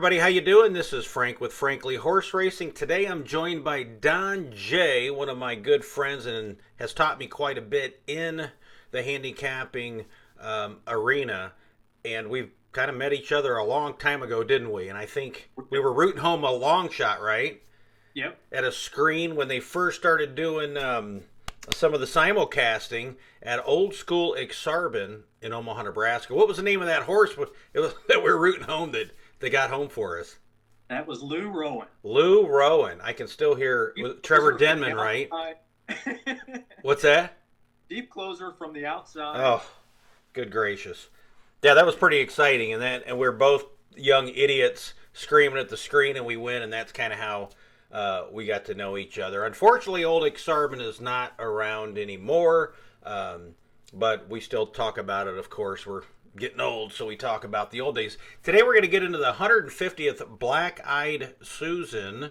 everybody, how you doing? This is Frank with Frankly Horse Racing. Today I'm joined by Don J, one of my good friends and has taught me quite a bit in the handicapping arena. And we've kind of met each other a long time ago, didn't we? And I think we were rooting home a long shot, right? Yep. At a screen when they first started doing some of the simulcasting at Old School Exarban in Omaha, Nebraska. What was the name of that horse that we were rooting home that they got home for us? That was Lou Rowan. Lou Rowan. I can still hear Deep Trevor closer from Denman, the right? outside. What's that? Deep closer from the outside. Oh, good gracious. Yeah, that was pretty exciting. And we're both young idiots screaming at the screen and we win, and that's kind of how we got to know each other. Unfortunately, old Exarban is not around anymore, but we still talk about it, of course. We're getting old, so we talk about the old days. Today we're going to get into the 150th Black-Eyed Susan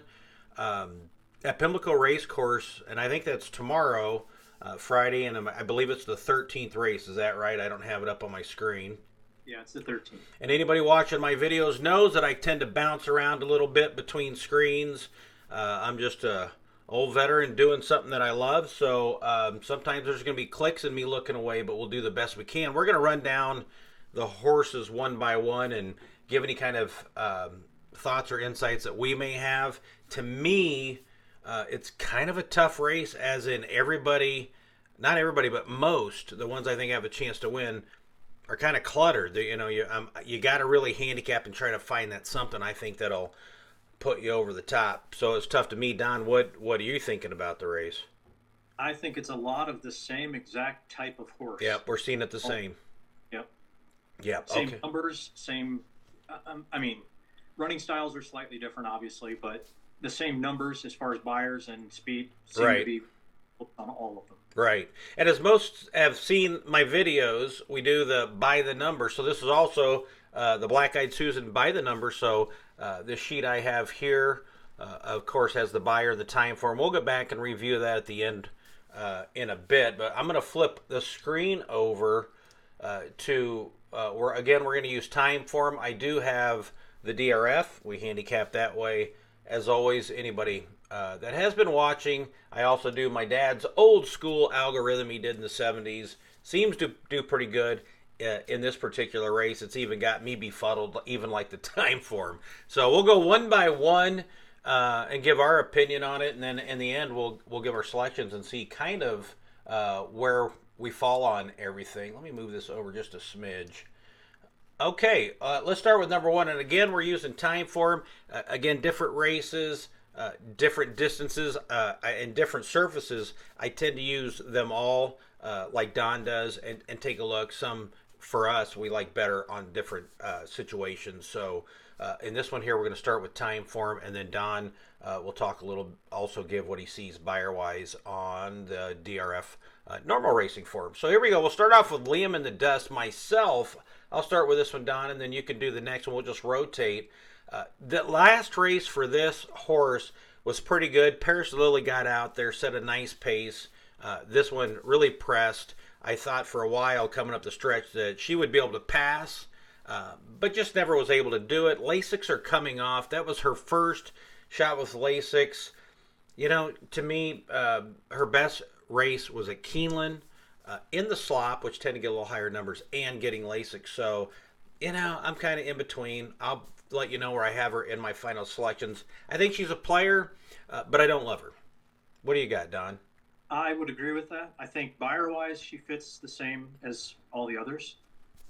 at Pimlico Race Course, and I think that's tomorrow, Friday, and I believe it's the 13th race. Is that right? I don't have it up on my screen. Yeah, it's the 13th. And anybody watching my videos knows that I tend to bounce around a little bit between screens. I'm just a old veteran doing something that I love, so sometimes there's going to be clicks and me looking away, but we'll do the best we can. We're going to run down the horses one by one and give any kind of thoughts or insights that we may have. To me, it's kind of a tough race, as in everybody, not everybody, but most, the ones I think have a chance to win, are kind of cluttered. You got to really handicap and try to find that something I think that'll put you over the top. So it's tough to me. Don, what are you thinking about the race? I think it's a lot of the same exact type of horse. Yep, we're seeing it the same. Yep. Yep. Same Okay. numbers, same. I mean, running styles are slightly different, obviously, but the same numbers as far as buyers and speed seem Right. to be on all of them. Right. And as most have seen my videos, we do the by the number. So this is also the Black-Eyed Susan by the number. So this sheet I have here, of course, has the buyer, the time form. We'll get back and review that at the end in a bit. But I'm going to flip the screen over to we're going to use time form. I do have the DRF. We handicap that way. As always, anybody that has been watching, I also do my dad's old school algorithm he did in the 70s. Seems to do pretty good in this particular race. It's even got me befuddled, even like the time form. So we'll go one by one and give our opinion on it, and then in the end we'll give our selections and see kind of where we fall on everything. Let me move this over just a smidge. Okay, let's start with number one. And again, we're using time form. Again, different races, different distances, and different surfaces. I tend to use them all like Don does and take a look. Some, for us, we like better on different situations. So in this one here, we're going to start with time form, and then Don will talk a little, also give what he sees buyer-wise on the DRF normal racing form. So here we go. We'll start off with Liam in the Dust. Myself, I'll start with this one, Don, and then you can do the next one. We'll just rotate. The last race for this horse was pretty good. Paris Lily got out there, set a nice pace. This one really pressed. I thought for a while coming up the stretch that she would be able to pass, but just never was able to do it. Lasix are coming off. That was her first shot with Lasix. You know, to me, her best race was at Keeneland in the slop, which tend to get a little higher numbers, and getting Lasix. So, I'm kind of in between. I'll let you know where I have her in my final selections. I think she's a player, but I don't love her. What do you got, Don? I would agree with that. I think buyer-wise, she fits the same as all the others.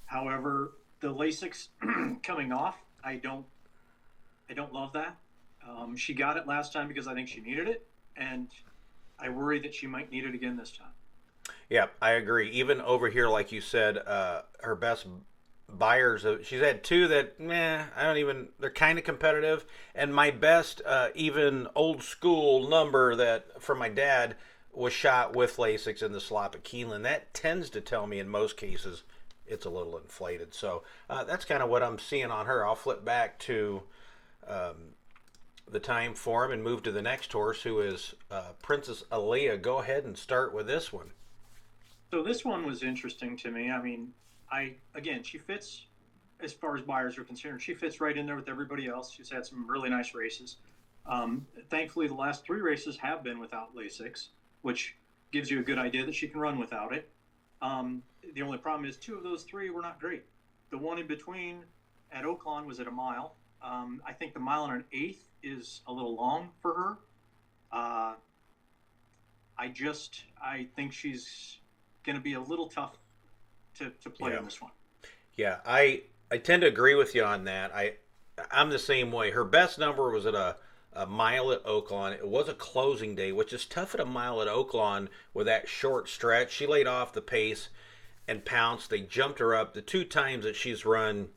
However, the Lasix coming off, I don't love that. She got it last time because I think she needed it, and I worry that she might need it again this time. Yeah, I agree. Even over here, like you said, her best buyers, she's had two that, they're kind of competitive. And my best, even old school number that from my dad was shot with Lasix in the slop at Keeneland. That tends to tell me in most cases it's a little inflated. So that's kind of what I'm seeing on her. I'll flip back to the time form and move to the next horse, who is Princess Aaliyah. Go ahead and start with this one. So this one was interesting to me. I mean, she fits as far as buyers are concerned. She fits right in there with everybody else. She's had some really nice races. Thankfully, the last 3 races have been without Lasix, which gives you a good idea that she can run without it. The only problem is 2 of those 3 were not great. The one in between at Oaklawn was at a mile. I think the 1.125 is a little long for her. I think she's going to be a little tough to play in this one. Yeah, I tend to agree with you on that. I'm the same way. Her best number was at a mile at Oaklawn. It was a closing day, which is tough at a mile at Oaklawn with that short stretch. She laid off the pace and pounced. They jumped her up. The 2 times that she's run,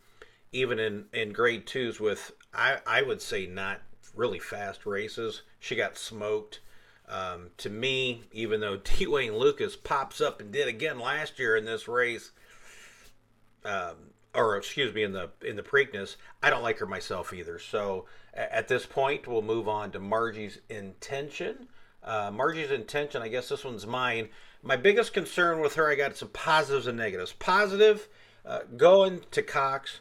even in grade 2s with, I would say, not really fast races, she got smoked. To me, even though D. Wayne Lucas pops up and did again last year in this race, or excuse me, in the Preakness, I don't like her myself either. So at this point, we'll move on to Margie's Intention. Margie's Intention, I guess this one's mine. My biggest concern with her, I got some positives and negatives. Positive, going to Cox.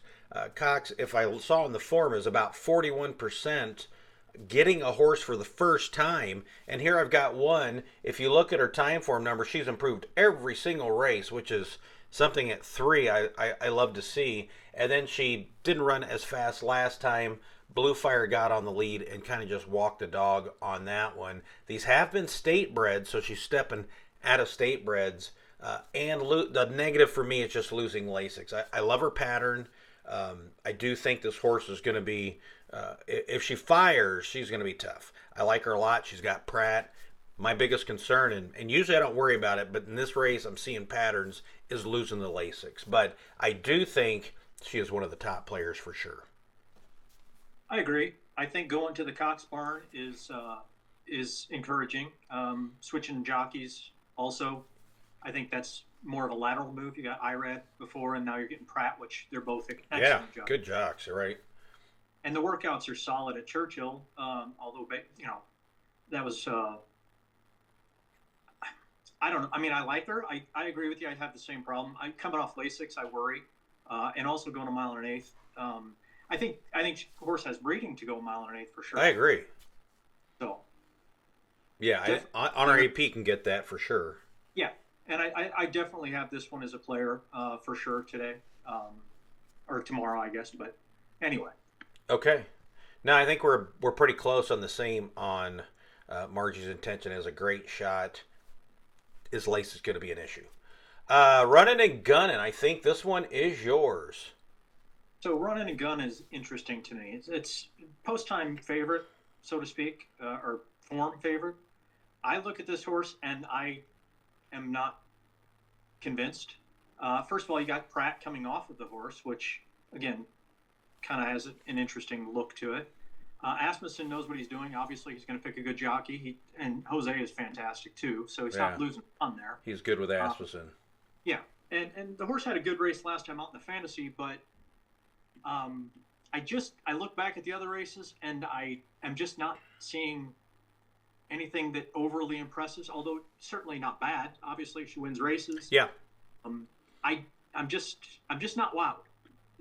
Cox, if I saw in the form, is about 41% getting a horse for the first time. And here I've got one. If you look at her time form number, she's improved every single race, which is something at 3 I love to see. And then she didn't run as fast last time. Blue Fire got on the lead and kind of just walked the dog on that one. These have been state bred, so she's stepping out of state breds. The negative for me is just losing Lasix. I love her pattern. I do think this horse is going to be, if she fires, she's going to be tough. I like her a lot. She's got Pratt. My biggest concern, and usually I don't worry about it, but in this race I'm seeing patterns, is losing the Lasix. But I do think she is one of the top players for sure. I agree. I think going to the Cox barn is encouraging. Switching jockeys also, I think that's more of a lateral move. You got Irad before, and now you're getting Pratt, which they're both excellent jockeys. Good jocks, right? And the workouts are solid at Churchill, although, that was, I don't know. I mean, I like her. I agree with you. I have the same problem. Coming off Lasix, I worry. And also going a 1.125. I think the horse has breeding to go a 1.125 for sure. I agree. So. Yeah, Honor AP can get that for sure. Yeah, and I definitely have this one as a player for sure today, or tomorrow, I guess. But anyway. Okay. Now I think we're pretty close on the same on Margie's Intention as a great shot. Is Lace is going to be an issue. Running and Gunning. I think this one is yours. So Running and Gun is interesting to me. It's post-time favorite, so to speak, or form favorite. I look at this horse and I am not convinced. First of all, you got Pratt coming off of the horse, which, again, kind of has an interesting look to it. Asmussen knows what he's doing. Obviously, he's going to pick a good jockey. And Jose is fantastic, too, so he's not losing fun there. He's good with Asmussen. Yeah, and the horse had a good race last time out in the fantasy, but I look back at the other races, and I am just not seeing anything that overly impresses, although certainly not bad. Obviously, she wins races. Yeah. I'm just not wowed.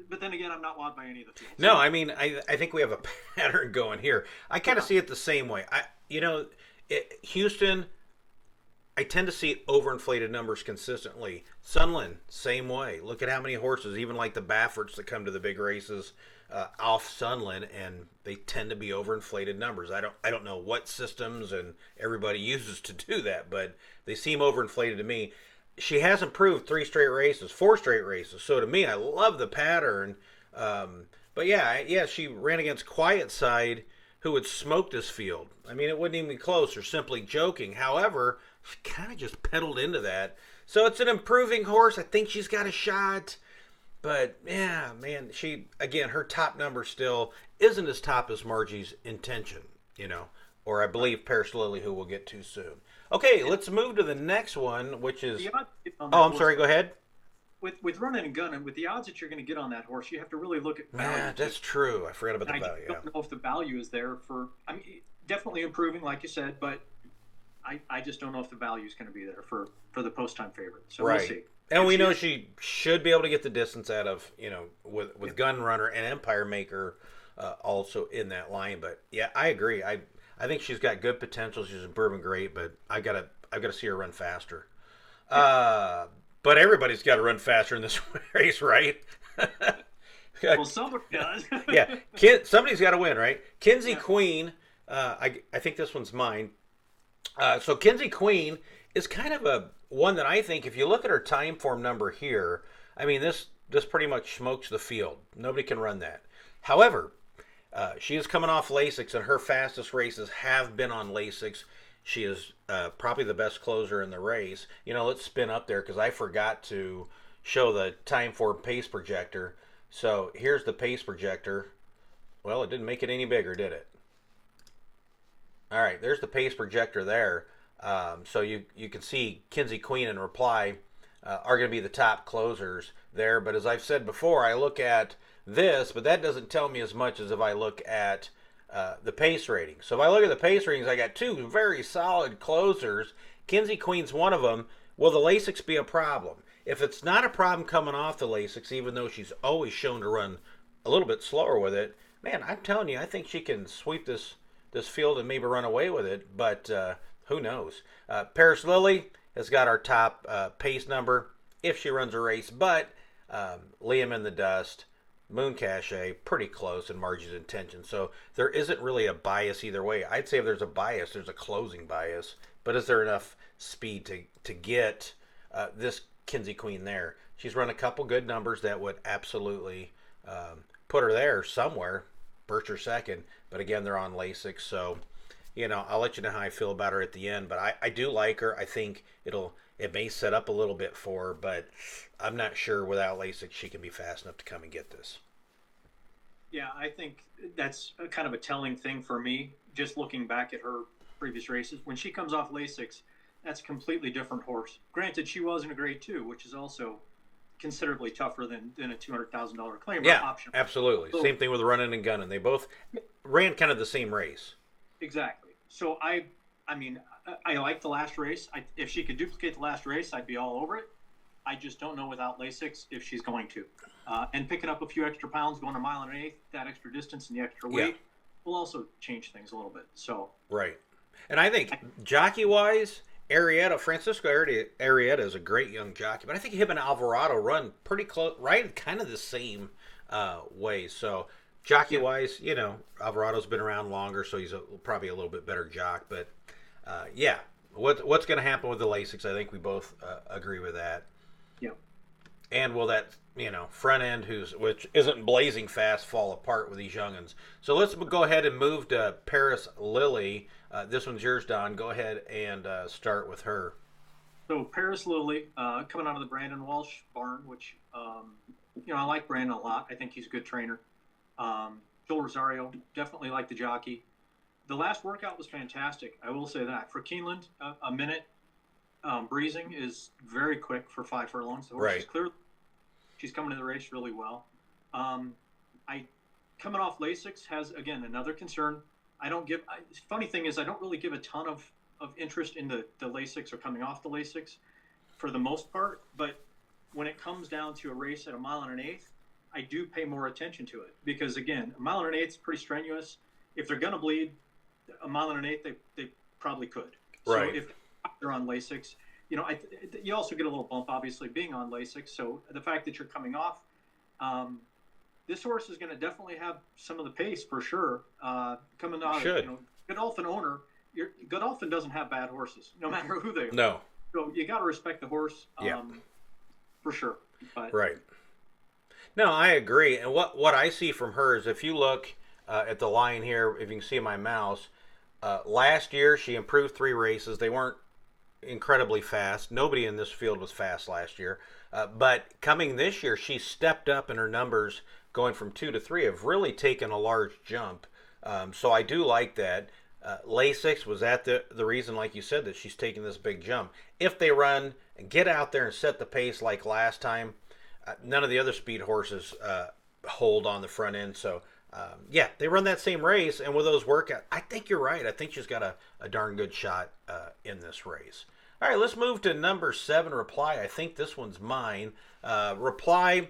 But then again, I'm not wowed by any of the fields. No, I mean, I think we have a pattern going here. I kind of see it the same way. Houston, I tend to see overinflated numbers consistently. Sunland, same way. Look at how many horses, even like the Bafferts that come to the big races off Sunland, and they tend to be overinflated numbers. I don't know what systems and everybody uses to do that, but they seem overinflated to me. She has improved 4 straight races. So to me, I love the pattern. But yeah, she ran against Quiet Side, who had smoked this field. I mean, it wouldn't even be close or simply joking. However, she kind of just pedaled into that. So it's an improving horse. I think she's got a shot. But yeah, man, her top number still isn't as top as Margie's Intention, or I believe Paris Lily, who we'll get to soon. Okay, let's move to the next one, which is... I'm sorry, go ahead. With Running and Gunning, with the odds that you're going to get on that horse, you have to really look at value. Man, that's true. I forgot about the value. I don't know if the value is there for... I mean, definitely improving, like you said, but I just don't know if the value is going to be there for the post time favorite. So we'll Right. see. And If we she know is, she should be able to get the distance out of, with yeah, Gun Runner and Empire Maker also in that line. But yeah, I agree. I think she's got good potential. She's a bourbon great, but I gotta see her run faster. yeah. Uh, but everybody's got to run faster in this race, right? Well, somebody does. Yeah, somebody's got to win, right? Kinsey Yeah. Queen. I think this one's mine. So Kinsey Queen is kind of a one that I think if you look at her time form number here, I mean this pretty much smokes the field. Nobody can run that. However, she is coming off Lasix, and her fastest races have been on Lasix. She is probably the best closer in the race. Let's spin up there because I forgot to show the time form pace projector. So here's the pace projector. Well, it didn't make it any bigger, did it? All right, there's the pace projector there. So you can see Kinsey Queen and Reply are going to be the top closers there. But as I've said before, I look at this, but that doesn't tell me as much as if I look at the pace rating. So if I look at the pace ratings, I got two very solid closers. Kinsey Queen's one of them. Will the Lasix be a problem? If it's not a problem coming off the Lasix, even though she's always shown to run a little bit slower with it, man, I'm telling you, I think she can sweep this field and maybe run away with it. But who knows? Paris Lily has got our top pace number if she runs a race, but Liam in the Dust, Moon Cache, pretty close in Margie's Intention. So there isn't really a bias either way. I'd say if there's a bias, there's a closing bias. But is there enough speed to get this Kinsey Queen there? She's run a couple good numbers that would absolutely put her there somewhere. Bircher second, but again, they're on Lasix. So, I'll let you know how I feel about her at the end. But I do like her. I think it may set up a little bit for her, but I'm not sure without Lasix she can be fast enough to come and get this. Yeah, I think that's kind of a telling thing for me. Just looking back at her previous races, when she comes off Lasix, that's a completely different horse. Granted, she was in a grade 2, which is also considerably tougher than a $200,000 claim Yeah, option. absolutely. So, Same thing with running and gunning. They both ran kind of the same race. exactly. So I mean, I like the last race. If she could duplicate the last race, I'd be all over it. I just don't know without Lasix if she's going to. And picking up a few extra pounds, going a mile and an eighth, that extra distance and the extra weight Yeah. will also change things a little bit. So Right. And I think jockey wise, Francisco Arietta is a great young jockey, but I think him and Alvarado run pretty close, right? Kind of the same way. So jockey wise, Alvarado's been around longer, so he's probably a little bit better jock. But yeah, what's going to happen with the Lasix? I think we both agree with that. yeah, And will that front end which isn't blazing fast fall apart with these youngins? So let's go ahead and move to Paris Lily. This one's yours, Don. Go ahead and start with her. so Paris Lily coming out of the Brandon Walsh barn, which I like Brandon a lot. I think he's a good trainer. Joel Rosario, definitely like the jockey. The last workout was fantastic. I will say that. For Keeneland, a minute breezing is very quick for 5 furlongs. The horse is clear. She's coming to the race really well. I coming off Lasix has, again, another concern. Funny thing is, I don't really give a ton of interest in the Lasix or coming off the Lasix for the most part. But when it comes down to a race at a mile and an eighth, I do pay more attention to it because, again, a mile and an eighth is pretty strenuous. If they're going to bleed, a mile and an eighth, they probably could. Right. So if they're on Lasix, you also get a little bump, obviously, being on Lasix. So the fact that you're coming off, this horse is going to definitely have some of the pace for sure. Coming out of, Godolphin owner, Godolphin doesn't have bad horses, no matter who they are. No. So you got to respect the horse, for sure. But Right. No, I agree. And what I see from her is if you look at the line here, if you can see my mouse, last year she improved 3 races. They weren't incredibly fast. Nobody in this field was fast last year. But coming this year, she stepped up in her numbers going from 2 to 3 have really taken a large jump. So I do like that. Lasix was at the reason, like you said, that she's taking this big jump. If they run and get out there and set the pace like last time, none of the other speed horses hold on the front end. So Yeah, they run that same race, and with those workouts, I think you're right. I think she's got a darn good shot in this race. All right, let's move to number 7, Reply. I think this one's mine. Reply,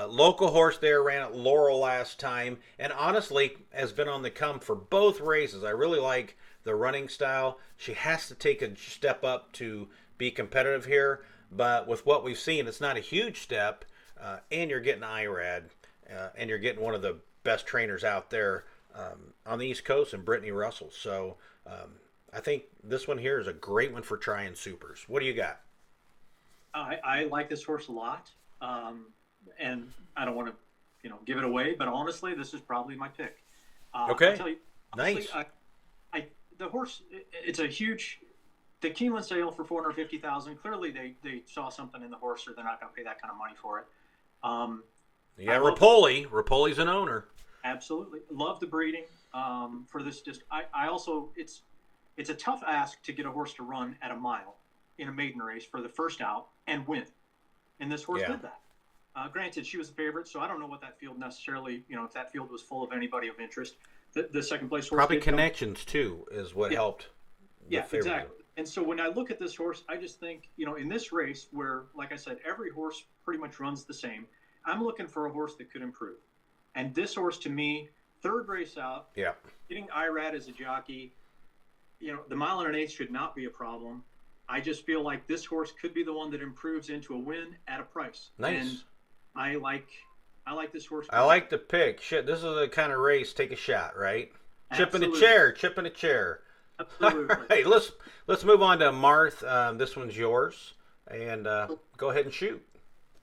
local horse there, ran at Laurel last time, and honestly has been on the come for both races. I really like the running style. She has to take a step up to be competitive here, but with what we've seen, it's not a huge step, and you're getting IRAD, and you're getting one of the best trainers out there on the East Coast, and Brittany Russell. So I think this one here is a great one for trying supers. What do you got? I like this horse a lot, and I don't want to, give it away. But honestly, this is probably my pick. Okay, I'll tell you, honestly, nice. The horse, it's a huge. The Keeneland sale for $450,000. Clearly, they saw something in the horse, or they're not going to pay that kind of money for it. Yeah, Rapoli. Rapoli's an owner. Absolutely, love the breeding for this. I also it's a tough ask to get a horse to run at a mile in a maiden race for the first out and win, and this horse did that. Granted, she was the favorite, so I don't know what that field necessarily, if that field was full of anybody of interest. The second place horse probably connections too is what helped. Yeah, exactly. And so when I look at this horse, I just think, in this race where, like I said, every horse pretty much runs the same, I'm looking for a horse that could improve. And this horse, to me, third race out, getting IRAD as a jockey, the mile and an eighth should not be a problem. I just feel like this horse could be the one that improves into a win at a price. Nice. And I like this horse. I like the pick. Shit, this is the kind of race, take a shot, right? Absolutely. Chip in a chair. Absolutely. Hey, let's move on to Marth. This one's yours, and go ahead and shoot.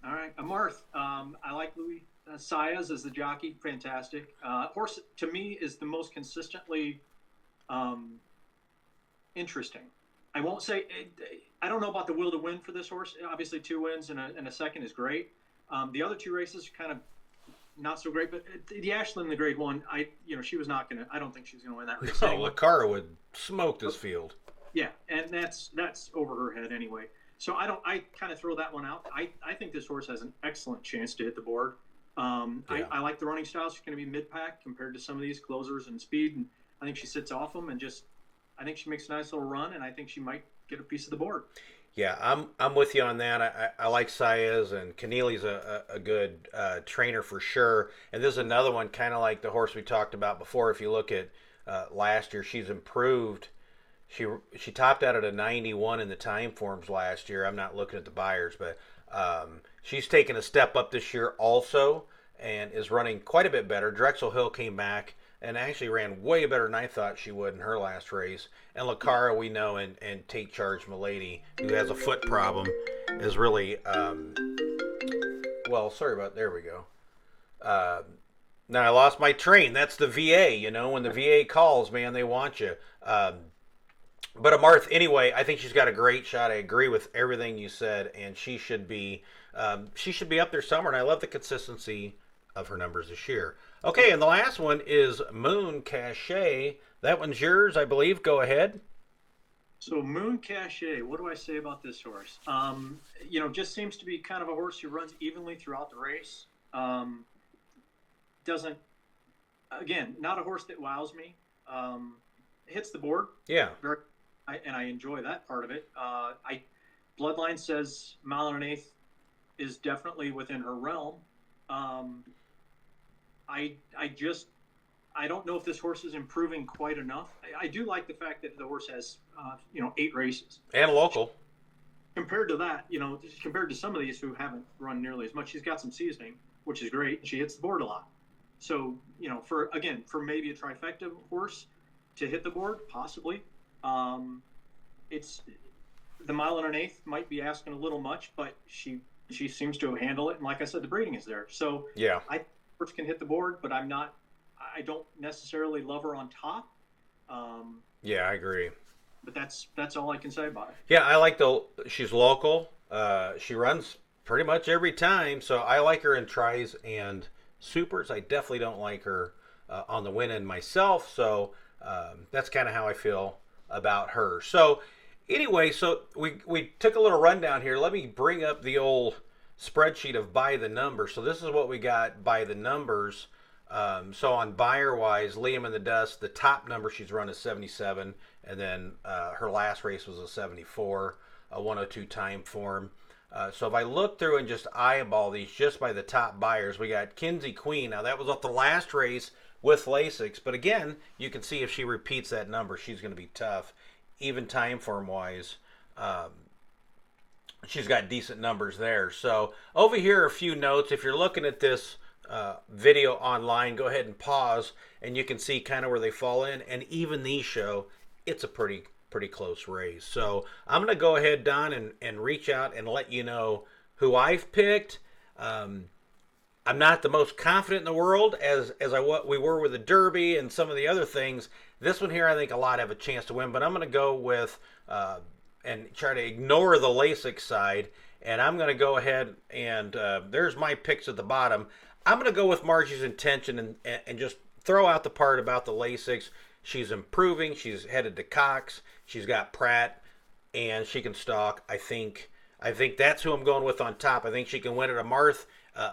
All right, Marth. I like Louis Saez as the jockey. Fantastic. Horse to me is the most consistently interesting. I won't say. I don't know about the will to win for this horse. Obviously, 2 wins and a second is great. The other 2 races kind of not so great, but the Ashland, the Grade 1, she was not gonna. I don't think she's gonna win that race. No, Lacara would smoke this field. Yeah, and that's over her head anyway. So I kind of throw that one out. I think this horse has an excellent chance to hit the board. I like the running style. She's going to be mid-pack compared to some of these closers and speed, and I think she sits off them and I think she makes a nice little run, and I think she might get a piece of the board. Yeah, I'm with you on that. I like Saez, and Keneally's a good trainer for sure. And this is another one, kind of like the horse we talked about before. If you look at last year, she's improved. She topped out at a 91 in the time forms last year. I'm not looking at the buyers, but she's taken a step up this year also, and is running quite a bit better. Drexel Hill came back and actually ran way better than I thought she would in her last race. And Lacara, we know, and Take Charge Milady, who has a foot problem, is really, sorry about, there we go. Now I lost my train. That's the VA, when the VA calls, man, they want you. But Marth, anyway, I think she's got a great shot. I agree with everything you said, and she should be up there somewhere, and I love the consistency of her numbers this year. Okay, and the last one is Moon Cachet. That one's yours, I believe. Go ahead. So Moon Cachet, what do I say about this horse? Just seems to be kind of a horse who runs evenly throughout the race. Not a horse that wows me. Hits the board. Yeah. And I enjoy that part of it. Bloodline says mile and an eighth is definitely within her realm. I don't know if this horse is improving quite enough. I do like the fact that the horse has, 8 races. And local. Compared to that, compared to some of these who haven't run nearly as much, she's got some seasoning, which is great. And she hits the board a lot. So, for maybe a trifecta horse to hit the board, possibly. It's the mile and an eighth might be asking a little much, but she seems to handle it. And like I said, the breeding is there. So yeah, I horse can hit the board, but I don't necessarily love her on top. Yeah, I agree. But that's all I can say about it. Yeah, I like she's local. She runs pretty much every time, so I like her in tries and supers. I definitely don't like her on the win end myself, so that's kind of how I feel about her. So anyway, so we took a little rundown here. Let me bring up the old spreadsheet of by the numbers. So this is what we got by the numbers So on buyer wise, Liam in the Dust, the top number she's run is 77, and then her last race was a 74, a 102 time form. So if I look through and just eyeball these just by the top buyers, we got Kinsey Queen. Now that was off the last race with Lasix, but again, you can see if she repeats that number, she's going to be tough, even time form wise. She's got decent numbers there. So over here are a few notes. If you're looking at this video online, go ahead and pause, and you can see kind of where they fall in. And even these show it's a pretty close race. So I'm going to go ahead, Don, and reach out and let you know who I've picked. I'm not the most confident in the world as what we were with the Derby and some of the other things. This one here, I think a lot have a chance to win, but I'm going to go with and try to ignore the Lasix side, and I'm going to go ahead and there's my picks at the bottom. I'm going to go with Margie's Intention and just throw out the part about the Lasix. She's improving. She's headed to Cox. She's got Pratt, and she can stalk. I think that's who I'm going with on top. I think she can win at a Marth.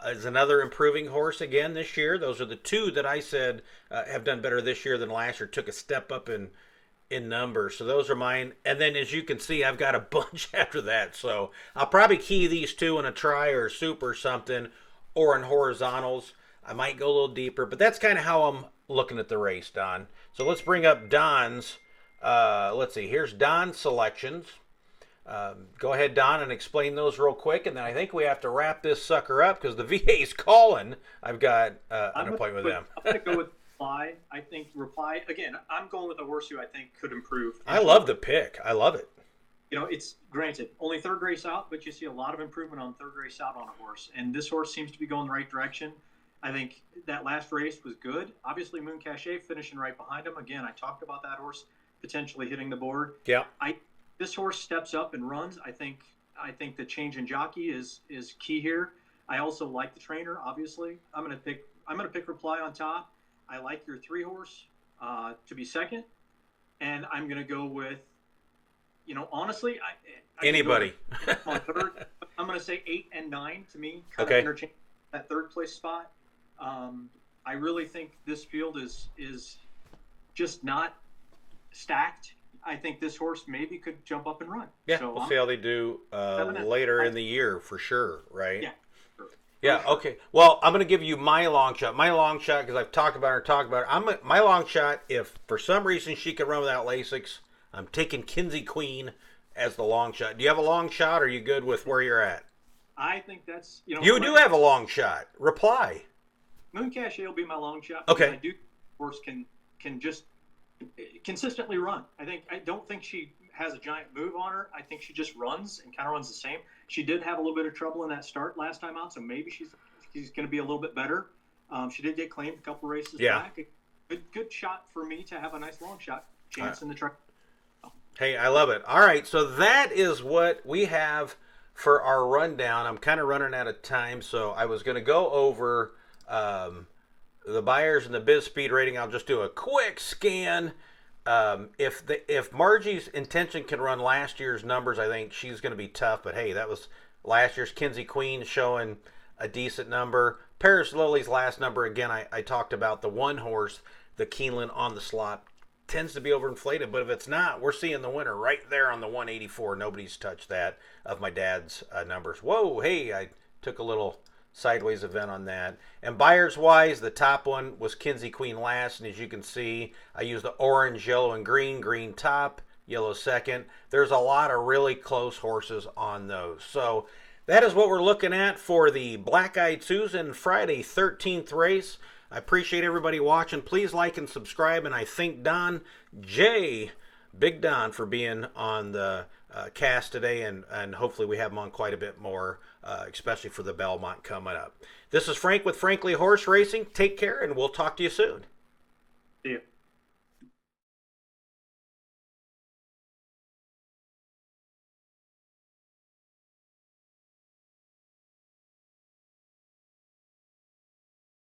Is another improving horse again this year. Those are the two that I said have done better this year than last year. Took a step up in numbers. So those are mine. And then as you can see, I've got a bunch after that. So I'll probably key these two in a try or a soup or something, or in horizontals. I might go a little deeper, but that's kind of how I'm looking at the race, Don. So let's bring up Don's. Let's see. Here's Don's selections. Go ahead, Don, and explain those real quick, and then I think we have to wrap this sucker up because the VA's calling. I've got an appointment with them. I'm going to go with Reply. I think Reply, again, I'm going with a horse who I think could improve. I love the pick. I love it. You know, it's granted, only third race out, but you see a lot of improvement on third race out on a horse, and this horse seems to be going the right direction. I think that last race was good. Obviously, Moon Cachet finishing right behind him. Again, I talked about that horse potentially hitting the board. Yeah. This horse steps up and runs. I think the change in jockey is key here. I also like the trainer. Obviously, I'm gonna pick Reply on top. I like your 3-horse to be second, and I'm gonna go with, you know, honestly, I anybody. On third, I'm gonna say 8 and 9 to me. Kind Okay. of interchange that third place spot. I really think this field is just not stacked. I think this horse maybe could jump up and run. Yeah, so we'll see how they do later in the year for sure, right? Yeah. Sure. Yeah, okay. Well, I'm going to give you my long shot. My long shot, because I've talked about it. My long shot, if for some reason she could run without Lasix, I'm taking Kinsey Queen as the long shot. Do you have a long shot, or are you good with where you're at? I think that's, you know. You do have a long shot. Reply. Moon Cachet will be my long shot. Okay. I do think the horse can just consistently run. I don't think she has a giant move on her. I think she just runs and kind of runs the same. She did have a little bit of trouble in that start last time out, so maybe she's going to be a little bit better. She did get claimed a couple races back. Good shot for me to have a nice long shot chance in the track. Hey, I love it. All right, so that is what we have for our rundown. I'm kind of running out of time, so I was going to go over the buyers and the biz speed rating. I'll just do a quick scan. If Margie's Intention can run last year's numbers, I think she's going to be tough. But hey, that was last year's. Kinsey Queen showing a decent number. Paris Lily's last number, again, I talked about the 1-horse, the Keeneland on the slot, tends to be overinflated. But if it's not, we're seeing the winner right there on the 184. Nobody's touched that of my dad's numbers. Whoa, hey, I took a little sideways event on that. And buyers wise, the top one was Kinsey Queen last, and as you can see, I used the orange, yellow, and green top, yellow second. There's a lot of really close horses on those. So that is what we're looking at for the Black Eyed Susan Friday 13th race. I appreciate everybody watching. Please like and subscribe, and I thank Don J, Big Don, for being on the cast today, and hopefully we have him on quite a bit more, especially for the Belmont coming up. This is Frank with Frankly Horse Racing. Take care, and we'll talk to you soon. See you.